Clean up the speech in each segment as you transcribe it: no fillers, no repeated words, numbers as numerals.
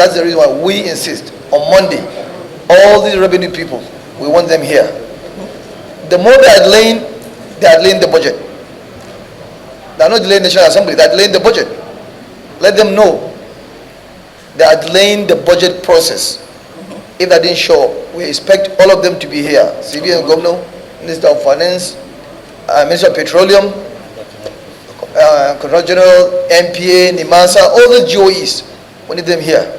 That's the reason why we insist on Monday, all these revenue people, we want them here. The more they are delaying the budget. They are not delaying the National Assembly, they are delaying the budget. Let them know they are delaying the budget process. If they didn't show up, we expect all of them to be here. CBN Governor, Minister of Finance, Minister of Petroleum, Comptroller General, MPA, NIMASA, all the GOEs, we need them here.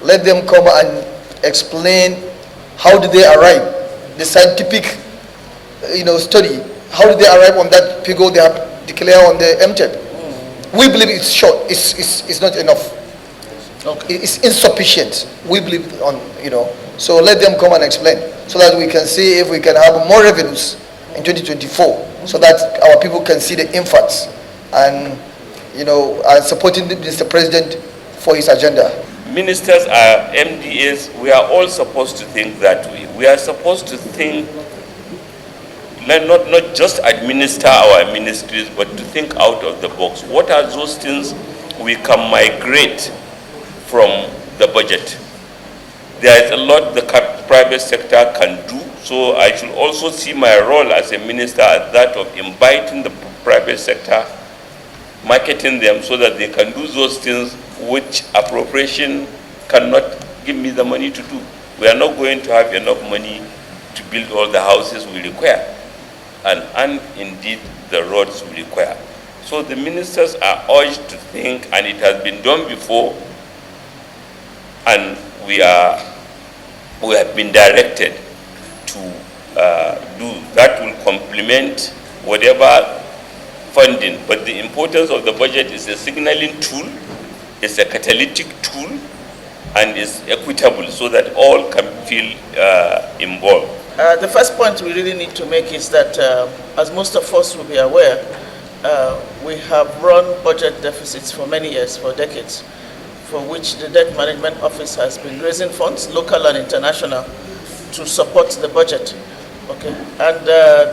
Let them come and explain how did they arrive, the scientific study, how did they arrive on that figure they have declared on the MTEP. We believe it's short, it's not enough. Okay. It's insufficient. We believe so let them come and explain so that we can see if we can have more revenues in 2024 so that our people can see the impacts and and supporting Mr. President for his agenda. Ministers are MDAs. We are all supposed to think that way. We are supposed to think, not just administer our ministries, but to think out of the box. What are those things we can migrate from the budget? There is a lot the private sector can do, so I should also see my role as a minister as that of inviting the private sector, marketing them so that they can do those things which appropriation cannot give me the money to do. We are not going to have enough money to build all the houses we require, and indeed the roads we require. So the ministers are urged to think, and it has been done before, and we have been directed to do that. Will complement whatever funding, but the importance of the budget is a signaling tool, it's a catalytic tool, and is equitable so that all can feel involved. The first point we really need to make is that, as most of us will be aware, we have run budget deficits for many years, for decades, for which the Debt Management Office has been raising funds, local and international, to support the budget. Okay, and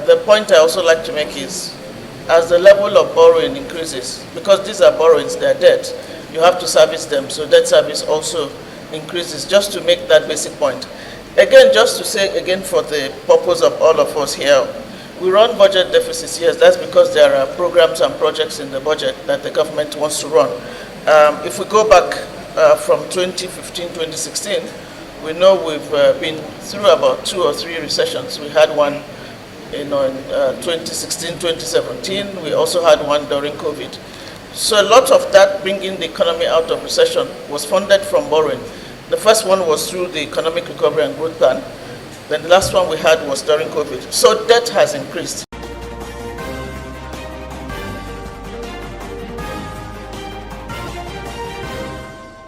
the point I also like to make is, as the level of borrowing increases, because these are borrowings, they are debt, you have to service them, so debt service also increases, just to make that basic point. Again, just to say again for the purpose of all of us here, we run budget deficits, yes, that's because there are programs and projects in the budget that the government wants to run. If we go back from 2015, 2016, we know we've been through about 2 or 3 recessions. We had one in 2016, 2017. We also had one during COVID. So a lot of that bringing the economy out of recession was funded from borrowing. The first one was through the Economic Recovery and Growth Plan. Then the last one we had was during COVID. So debt has increased.